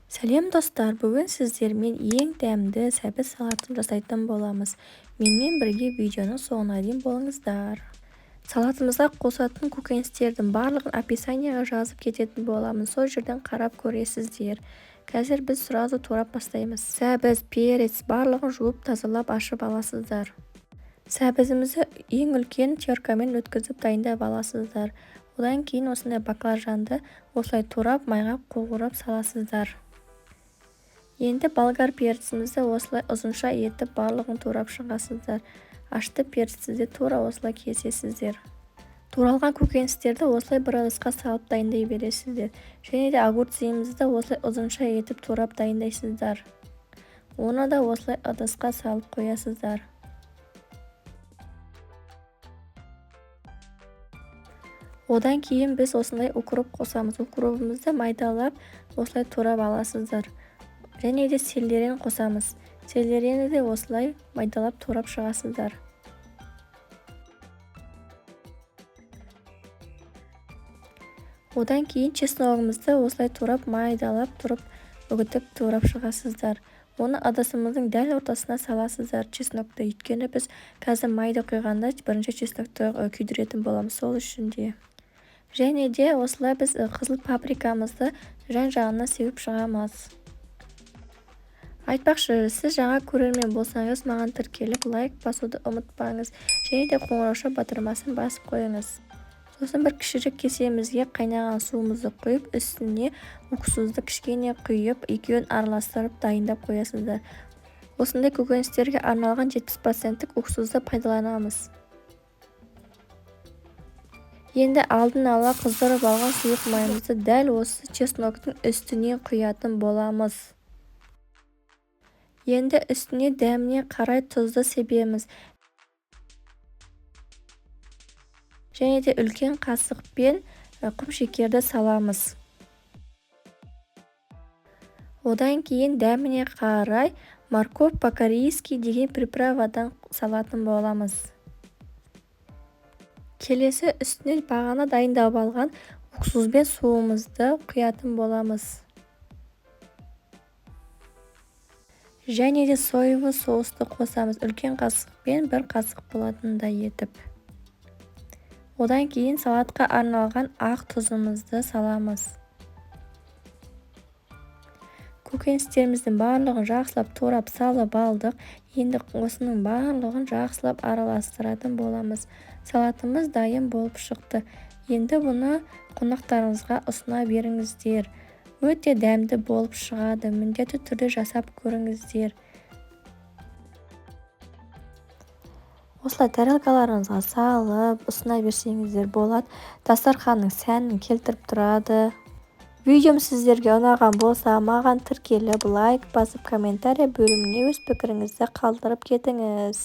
Сәлем достар, бүгін сіздермен ең дәмді сәбіз салатын жасайтын боламыз. Менімен бірге видеоның соңына дейін болыңыздар. Салатымызға қосатын көкөністердің барлығын описанияға жазып кететін боламын. Сол жерден қарап көресіздер. Қазір біз сразу турап бастаймыз. Сәбіз, перец барлығын жуып тазалап ашып аласыздар. Сәбізімізді ең үлкен теркамен өткізіп дайындап аласыздар. Одан кейін осындай баклажанды осылай турап майға қуырып саласыздар. Енді болгар перцімізді осылай ұзынша етіп барлығын турап шығасыздар. Ашты перцті де тура осылай кесесіздер. Туралған көкөністерді осылай бір ыдысқа салып дайындай бересіздер. Және де огурцымызды осылай ұзынша етіп турап дайындайсыздар. Оны да осылай ыдысқа салып қоясыздар. Одан кейін біз осындай укроп қосамыз. Укропымызды майдалап осылай турап аласыздар. Және де селерин қосамыз. Селерини де осылай майдалап турап шығасыздар. Одан кейін чесногымызды осылай турап майдалап тұрып үгітіп турап шығасыздар. Оны ыдысымыздың дәл ортасына саласыздар чеснокты. Өйткені біз қазір майды құйғанда бірінші чеснокты күйдіретін боламыз, сол үшін де. Және де осылай біз қызыл паприкамызды жан-жағына сеуіп шығамыз. Айтпақшы, сіз жаңа көрермен болсаңыз, маған тіркеліп лайк басуды ұмытпаңыз. Және де қоңырауша батырмасын басып қойыңыз. Сосын бір кішірек кесемізге қайнаған суымызды құйып, үстіне уксусты кішкене құйып, екеуін араластырып дайындап қоясыздар. Осындай көкөністерге арналған 70% уксусты пайдаланамыз. Енді алдын ала қыздырып алған сұйық майымызды дәл осы чесноктың үстіне құятын боламыз. Енді үстіне дәміне қарай тұзды себеміз. Және де үлкен қасықпен құмшекерді саламыз. Одан кейін дәміне қарай морковь по-корейски деген приправадан салатын боламыз. Келесі үстіне бағана дайындап алған уксус бен суымызды құятын боламыз. Және де соевый соусты қосамыз. Үлкен қасықпен бір қасық болатындай етіп. Одан кейін салатқа арналған ақ тұзымызды саламыз. Көкөністеріміздің барлығын жақсылап турап салып алдық. Енді осының барлығын жақсылап араластыратын боламыз. Салатымыз дайын болып шықты. Енді бұны қонақтарыңызға ұсына беріңіздер. Өте дәмді болып шығады. Міндетті түрде жасап көріңіздер. Осылай тарелкаларыңызға салып, ұсына берсеңіздер болады. Дастарханның сәнін келтіріп тұрады. Видеом сіздерге ұнаған болса, маған тіркеліп, лайк басып, комментарий бөліміне өз пікіріңізді қалдырып кетіңіз.